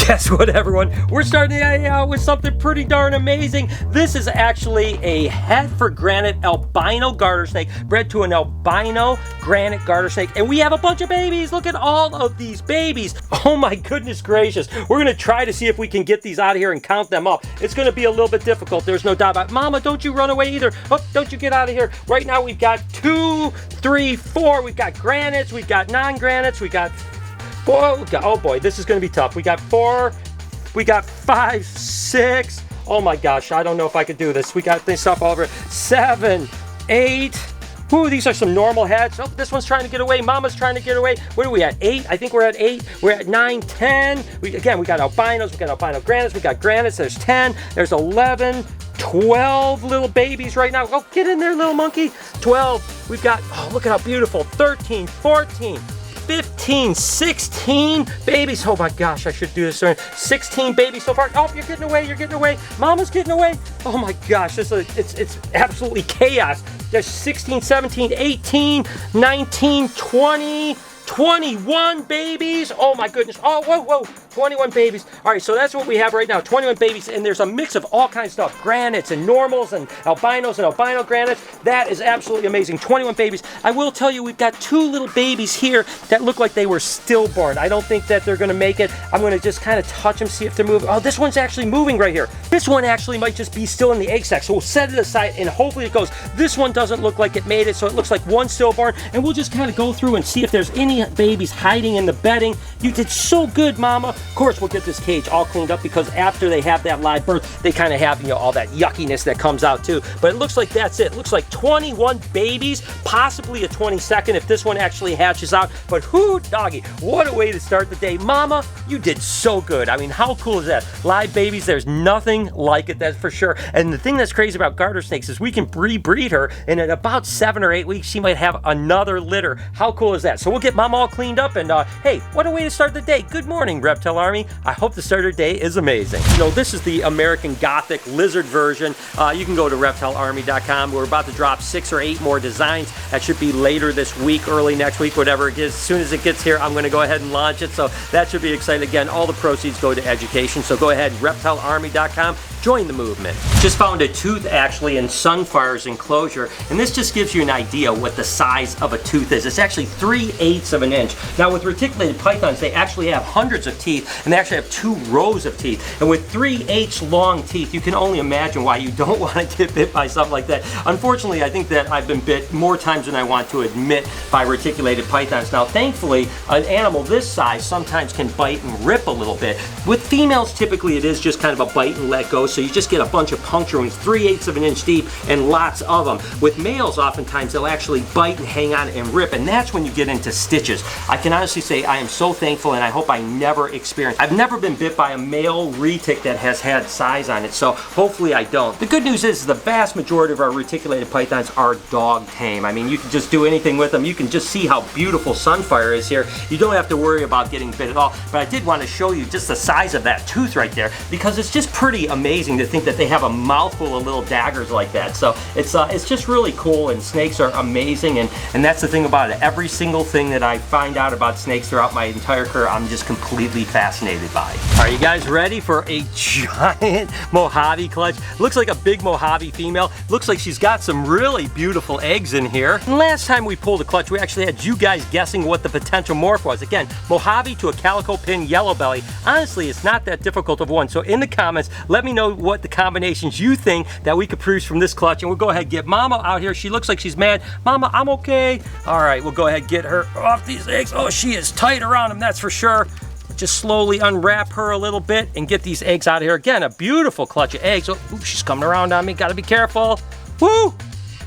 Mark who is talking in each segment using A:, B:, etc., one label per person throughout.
A: Guess what, everyone? We're starting the day out with something pretty darn amazing. This is actually a head for granite albino garter snake bred to an albino granite garter snake, and we have a bunch of babies. Look at all of these babies. Oh my goodness gracious. We're gonna try to see if we can get these out of here and count them up. It's gonna be a little bit difficult, there's no doubt about it. Mama, don't you run away either. Oh, don't you get out of here. Right now we've got 2, 3, 4. We've got granites, we've got non-granites, we got oh boy, this is going to be tough. We got 4, we got 5, 6. Oh my gosh, I don't know if I could do this. We got this stuff all over. 7, 8. Ooh, these are some normal heads. Oh, this one's trying to get away. Mama's trying to get away. What are we at? 8? I think we're at 8. We're at 9, 10. We got albinos. We got albino granites. We got granites. There's 10. There's 11. 12 little babies right now. Oh, get in there, little monkey. 12. We've got, oh, look at how beautiful. 13, 14. 15, 16 babies. Oh my gosh, I should do this. 16 babies so far. Oh, you're getting away, you're getting away. Mama's getting away. Oh my gosh, it's absolutely chaos. There's 16, 17, 18, 19, 20, 21 babies. Oh my goodness. Oh, whoa. 21 babies. All right, so that's what we have right now, 21 babies, and there's a mix of all kinds of stuff, granites and normals and albinos and albino granites. That is absolutely amazing, 21 babies. I will tell you, we've got 2 little babies here that look like they were stillborn. I don't think that they're gonna make it. I'm gonna just kind of touch them, see if they're moving. Oh, this one's actually moving right here. This one actually might just be still in the egg sac, so we'll set it aside and hopefully it goes. This one doesn't look like it made it, so it looks like one stillborn, and we'll just kind of go through and see if there's any babies hiding in the bedding. You did so good, Mama. Of course, we'll get this cage all cleaned up because after they have that live birth, they kind of have, you know, all that yuckiness that comes out too. But it looks like that's it. It looks like 21 babies, possibly a 22nd if this one actually hatches out. But whoo, doggy, what a way to start the day. Mama, you did so good. I mean, how cool is that? Live babies, there's nothing like it, that's for sure. And the thing that's crazy about garter snakes is we can rebreed her, and in about 7 or 8 weeks, she might have another litter. How cool is that? So we'll get Mama all cleaned up, and hey, what a way to start the day. Good morning, Reptile Army. I hope the starter day is amazing. You know, this is the American Gothic lizard version. You can go to reptilearmy.com. We're about to drop 6 or 8 more designs. That should be later this week, early next week, whatever it is. As soon as it gets here, I'm going to go ahead and launch it. So that should be exciting. Again, all the proceeds go to education. So go ahead, reptilearmy.com. Join the movement. Just found a tooth actually in Sunfire's enclosure, and this just gives you an idea what the size of a tooth is. It's actually 3/8 of an inch. Now with reticulated pythons, they actually have hundreds of teeth, and they actually have 2 rows of teeth. And with 3/8 long teeth, you can only imagine why you don't want to get bit by something like that. Unfortunately, I think that I've been bit more times than I want to admit by reticulated pythons. Now, thankfully, an animal this size sometimes can bite and rip a little bit. With females, typically it is just kind of a bite and let go, so you just get a bunch of puncture wounds, 3/8 of an inch deep, and lots of them. With males, oftentimes they'll actually bite and hang on and rip, and that's when you get into stitches. I can honestly say I am so thankful, and I hope I never experience. I've never been bit by a male retic that has had size on it, so hopefully I don't. The good news is the vast majority of our reticulated pythons are dog tame. I mean, you can just do anything with them. You can just see how beautiful Sunfire is here. You don't have to worry about getting bit at all, but I did want to show you just the size of that tooth right there, because it's just pretty amazing to think that they have a mouthful of little daggers like that. So it's just really cool, and snakes are amazing, and that's the thing about it. Every single thing that I find out about snakes throughout my entire career, I'm just completely fascinated by. Are you guys ready for a giant Mojave clutch? Looks like a big Mojave female. Looks like she's got some really beautiful eggs in here. And last time we pulled a clutch, we actually had you guys guessing what the potential morph was. Again, Mojave to a calico pin yellow belly. Honestly, it's not that difficult of one. So in the comments, let me know what the combinations you think that we could produce from this clutch, and we'll go ahead and get Mama out here. She looks like she's mad. Mama, I'm okay. All right, we'll go ahead and get her off these eggs. Oh, she is tight around them, that's for sure. Just slowly unwrap her a little bit and get these eggs out of here. Again, a beautiful clutch of eggs. Oh, ooh, she's coming around on me. Gotta be careful. Woo!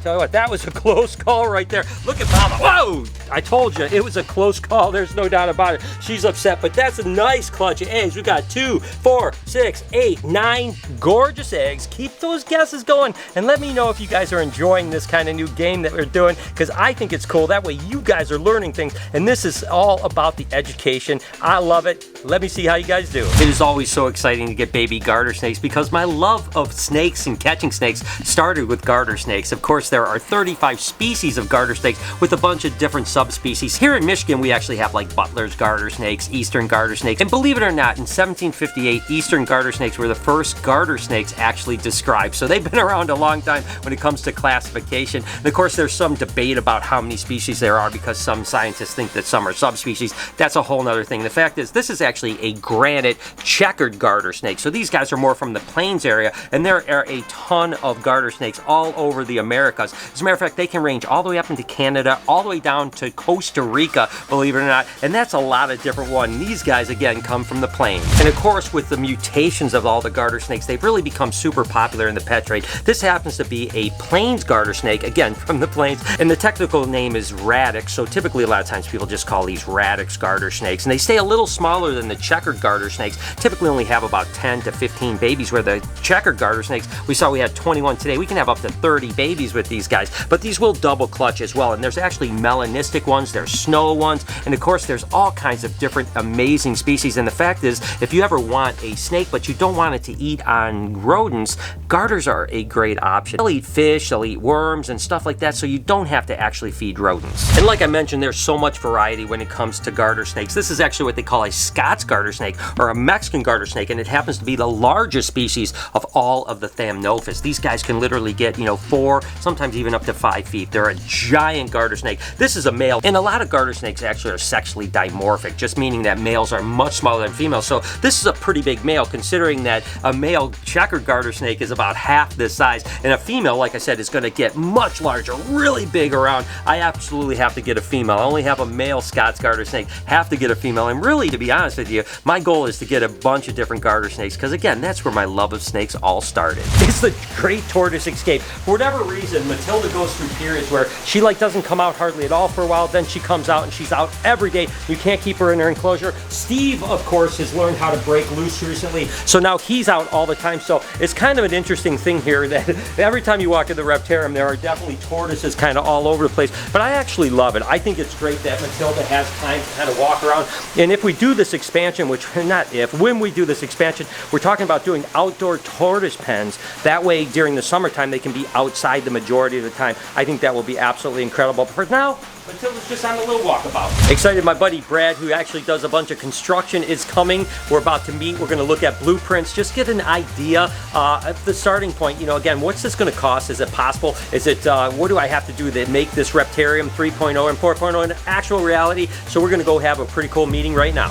A: Tell you what, that was a close call right there. Look at Mama. Whoa! I told you, it was a close call. There's no doubt about it. She's upset, but that's a nice clutch of eggs. We got 2, 4, 6, 8, 9 gorgeous eggs. Keep those guesses going, and let me know if you guys are enjoying this kind of new game that we're doing, because I think it's cool. That way you guys are learning things, and this is all about the education. I love it. Let me see how you guys do. It is always so exciting to get baby garter snakes, because my love of snakes and catching snakes started with garter snakes. Of course, course, there are 35 species of garter snakes with a bunch of different subspecies. Here in Michigan, we actually have like Butler's garter snakes, Eastern garter snakes, and believe it or not, in 1758, Eastern garter snakes were the first garter snakes actually described. So they've been around a long time when it comes to classification. And of course, there's some debate about how many species there are because some scientists think that some are subspecies. That's a whole nother thing. The fact is, this is actually a granite checkered garter snake. So these guys are more from the plains area, and there are a ton of garter snakes all over the Americas. As a matter of fact, they can range all the way up into Canada, all the way down to Costa Rica, believe it or not, and that's a lot of different ones. These guys, again, come from the plains. And of course, with the mutations of all the garter snakes, they've really become super popular in the pet trade. This happens to be a plains garter snake, again, from the plains, and the technical name is Radix, so typically a lot of times people just call these Radix garter snakes, and they stay a little smaller than the checkered garter snakes, typically only have about 10 to 15 babies, where the checkered garter snakes, we saw we had 21 today. We can have up to 30 babies with these guys, but these will double clutch as well, and there's actually melanistic ones, there's snow ones, and of course there's all kinds of different amazing species. And the fact is, if you ever want a snake but you don't want it to eat on rodents, garters are a great option. They'll eat fish, they'll eat worms and stuff like that, so you don't have to actually feed rodents. And like I mentioned, there's so much variety when it comes to garter snakes. This is actually what they call a Scots garter snake, or a Mexican garter snake, and it happens to be the largest species of all of the Thamnophis. These guys can literally get, 4, sometimes even up to 5 feet. They're a giant garter snake. This is a male, and a lot of garter snakes actually are sexually dimorphic, just meaning that males are much smaller than females. So this is a pretty big male, considering that a male checkered garter snake is about half this size, and a female, like I said, is going to get much larger, really big around. I absolutely have to get a female. I only have a male Scots garter snake, have to get a female, and really, to be honest with you, my goal is to get a bunch of different garter snakes, because again, that's where my love of snakes all started. It's the Great Tortoise Escape. For whatever reason, Matilda goes through periods where she doesn't come out hardly at all for a while, then she comes out and she's out every day. You can't keep her in her enclosure. Steve, of course, has learned how to break loose recently, so now he's out all the time. So it's kind of an interesting thing here that every time you walk in the Reptarium, there are definitely tortoises kind of all over the place, but I actually love it. I think it's great that Matilda has time to kind of walk around, and if we do this expansion, when we do this expansion, we're talking about doing outdoor tortoise pens. That way, during the summertime, they can be outside the majority of the time. I think that will be absolutely incredible. But for now, Matilda's just on a little walkabout. Excited, my buddy Brad, who actually does a bunch of construction, is coming. We're about to meet. We're going to look at blueprints, just get an idea of the starting point. Again, what's this going to cost? Is it possible? Is it, what do I have to do to make this Reptarium 3.0 and 4.0 an actual reality? So we're going to go have a pretty cool meeting right now.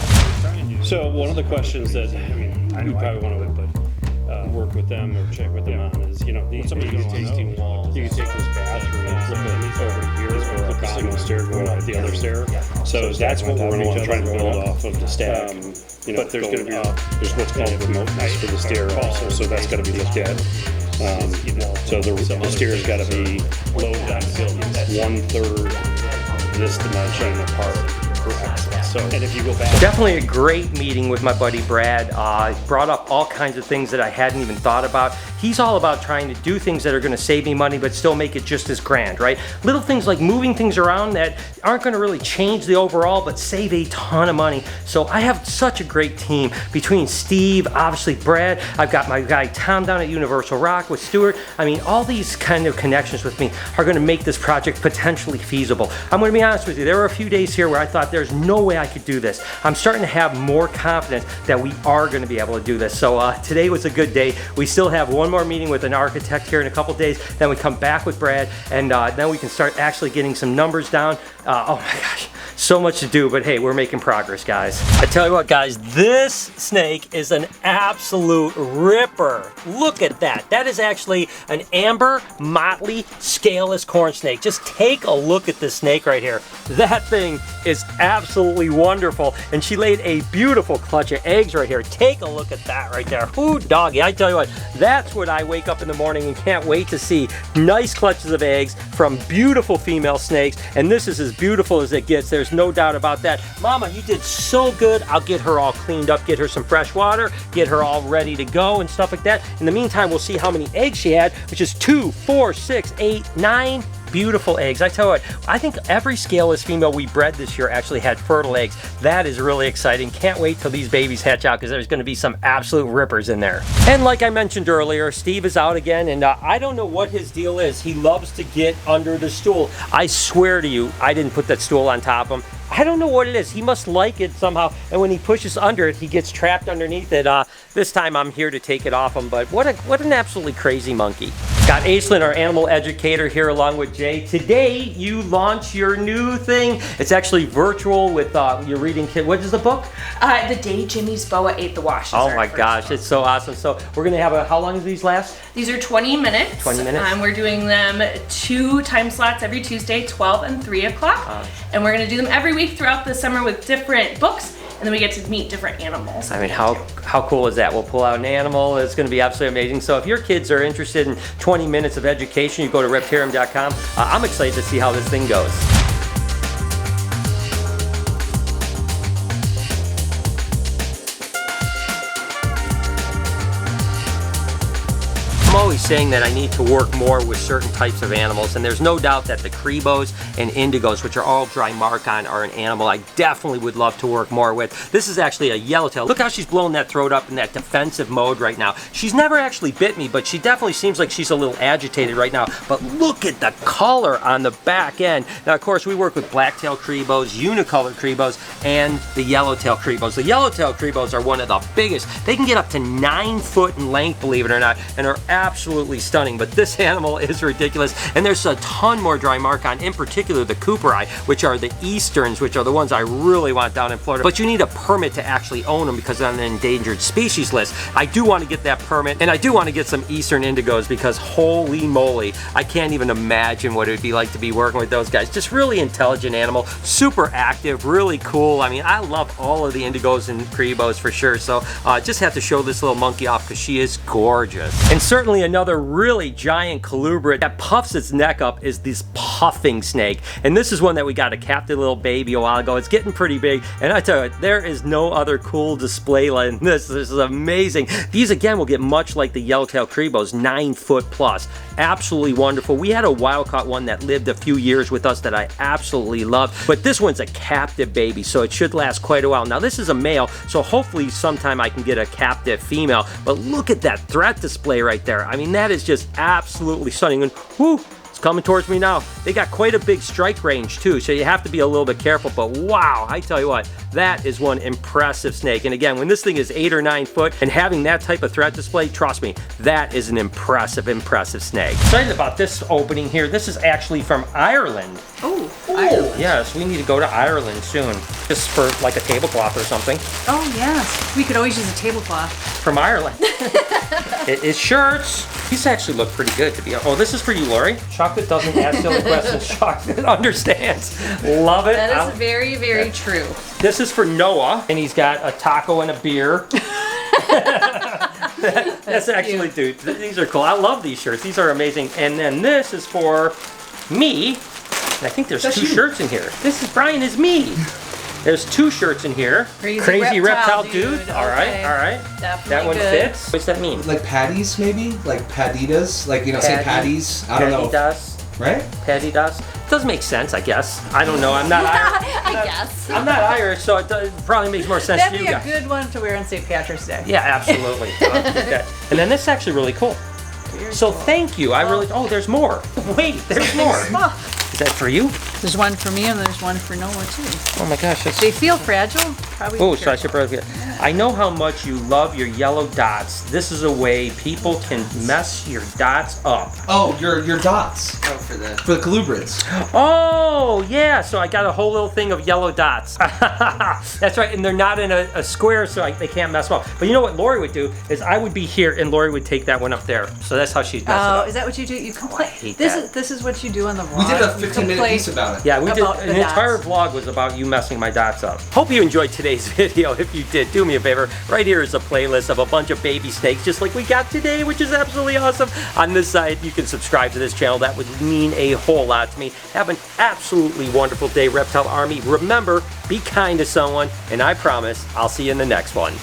B: So one of the questions that, you probably want to work with them or check with them on is, these tasting walls. You can take this bathroom, flip it over here, go up the bottom of the stair, go out the other stair. So that's what we're going to want to try to build off of the stack. But there's going to be there's what's called a remoteness for the stair also, so that's got to be looked at. So the stair's got to be loaded on 1/3 this dimension apart. So, and if you go back,
A: definitely a great meeting with my buddy Brad. Brought up all kinds of things that I hadn't even thought about. He's all about trying to do things that are going to save me money but still make it just as grand, right? Little things like moving things around that aren't going to really change the overall but save a ton of money. So I have such a great team between Steve, obviously Brad. I've got my guy Tom down at Universal Rock with Stuart. All these kind of connections with me are going to make this project potentially feasible. I'm going to be honest with you, there were a few days here where I thought there's no way I could do this. I'm starting to have more confidence that we are going to be able to do this. So today was a good day. We still have one more meeting with an architect here in a couple days. Then we come back with Brad, and then we can start actually getting some numbers down. Oh my gosh, so much to do, but hey, we're making progress, guys. I tell you what, guys, this snake is an absolute ripper. Look at that. That is actually an amber Motley scaleless corn snake. Just take a look at this snake right here. That thing is absolutely wonderful, and she laid a beautiful clutch of eggs right here. Take a look at that right there. Ooh, doggy, I tell you what, that's what I wake up in the morning and can't wait to see. Nice clutches of eggs from beautiful female snakes, and this is as beautiful as it gets. There's no doubt about that. Mama, you did so good. I'll get her all cleaned up, get her some fresh water, get her all ready to go and stuff like that. In the meantime, we'll see how many eggs she had, which is 2, 4, 6, 8, 9, beautiful eggs. I tell you what, I think every scaleless female we bred this year actually had fertile eggs. That is really exciting. Can't wait till these babies hatch out because there's going to be some absolute rippers in there. And like I mentioned earlier, Steve is out again, and I don't know what his deal is. He loves to get under the stool. I swear to you, I didn't put that stool on top of him. I don't know what it is. He must like it somehow, and when he pushes under it, he gets trapped underneath it. This time I'm here to take it off him, but what an absolutely crazy monkey. Got Aislinn, our animal educator, here along with Jay. Today, you launch your new thing. It's actually virtual with your reading kit. What is the book?
C: The Day Jimmy's Boa Ate the Wash.
A: Oh my gosh, it's so awesome. So we're gonna have how long do these last?
C: These are 20 minutes.
A: 20 minutes.
C: We're doing them 2 time slots every Tuesday, 12 and 3 o'clock. And we're gonna do them every week throughout the summer with different books. And then we get to meet different animals.
A: I mean, how cool is that? We'll pull out an animal. It's going to be absolutely amazing. So if your kids are interested in 20 minutes of education, you go to reptarium.com. I'm excited to see how this thing goes. I'm always saying that I need to work more with certain types of animals, and there's no doubt that the Crebos and Indigos, which are all dry mark-on, are an animal I definitely would love to work more with. This is actually a yellowtail. Look how she's blowing that throat up in that defensive mode right now. She's never actually bit me, but she definitely seems like she's a little agitated right now. But look at the color on the back end. Now, of course, we work with black-tailed Crebos, unicolored Crebos, and the yellowtail Crebos. The yellowtail Crebos are one of the biggest. They can get up to 9 foot in length, believe it or not, and are absolutely stunning. But this animal is ridiculous, and there's a ton more dry mark on, in particular the Cooperi, which are the Easterns, which are the ones I really want down in Florida. But you need a permit to actually own them because they're on an endangered species list. I do want to get that permit, and I do want to get some Eastern Indigos because holy moly, I can't even imagine what it would be like to be working with those guys. Just really intelligent animal, super active, really cool. I mean, I love all of the Indigos and Crebos for sure. So just have to show this little monkey off because she is gorgeous. And certainly another really giant colubrid that puffs its neck up is this puffing snake. And this is one that we got a captive little baby a while ago. It's getting pretty big, and I tell you, there is no other cool display like this. This is amazing. These again will get much like the yellowtail Crebos, 9 foot plus. Absolutely wonderful. We had a wild caught one that lived a few years with us that I absolutely love, but this one's a captive baby, so it should last quite a while. Now this is a male, so hopefully sometime I can get a captive female, but look at that threat display right there. I mean, that is just absolutely stunning. And whoo, it's coming towards me now. They got quite a big strike range too, so you have to be a little bit careful, but wow, I tell you what, that is one impressive snake. And again, when this thing is 8 or 9 foot and having that type of threat display, trust me, that is an impressive snake. Excited about this opening here. This is actually from Ireland.
C: Oh, Ireland.
A: Yes, we need to go to Ireland soon, just for like a tablecloth or something.
D: Oh yes, we could always use a tablecloth.
A: From Ireland. It is shirts. These actually look pretty good to be. Oh, this is for you, Lori. Chocolate doesn't ask silly questions. Chocolate understands. Love it.
C: That is very, very true.
A: This is for Noah, and he's got a taco and a beer. That's actually, dude, these are cool. I love these shirts. These are amazing. And then this is for me. And I think there's 2 shirts in here. This is Brian is me. There's 2 shirts in here.
D: Crazy reptile dude.
A: All right, all right.
D: Definitely
A: that one
D: good.
A: fits. What's that mean?
E: Like patties, maybe? Like paditas? Like, you know, say patties? I don't know.
A: Patitas.
E: Right?
A: Patitas. Does make sense, I guess. I don't know. I'm not Irish.
C: I guess.
A: I'm not Irish, so it probably makes more sense
D: That'd
A: to
D: be
A: you
D: a
A: guys.
D: good one to wear on St. Patrick's Day.
A: Yeah, absolutely. And then this is actually really cool. So thank you. I really. Oh, there's more. Wait, there's more. Is that for you?
D: There's one for me and there's one for Noah too.
A: Oh my gosh. That's...
D: They feel fragile. Probably.
A: Oh, so I should probably get. I know how much you love your yellow dots. This is a way people can mess your dots up.
E: Oh, your dots.
F: Oh, for the
E: colubrids.
A: Oh, yeah. So I got a whole little thing of yellow dots. That's right. And they're not in a square, so they can't mess them up. But you know what Lori would do is I would be here and Lori would take that one up there. So that's how she'd mess it up.
D: Oh, is that what you do? You complain.
A: hate
D: This
A: that.
D: is what you do on the vlog.
E: We did a
D: You
E: 15-minute
D: complain.
E: piece about it.
A: Yeah, we did.
D: About
A: An
D: the dots.
A: entire vlog was about you messing my dots up. Hope you enjoyed today's video. If you did, do me a favor. Right here is a playlist of a bunch of baby snakes, just like we got today, which is absolutely awesome. On this side, you can subscribe to this channel. That would mean a whole lot to me. Have an absolutely wonderful day, Reptile Army. Remember, be kind to someone, and I promise I'll see you in the next one.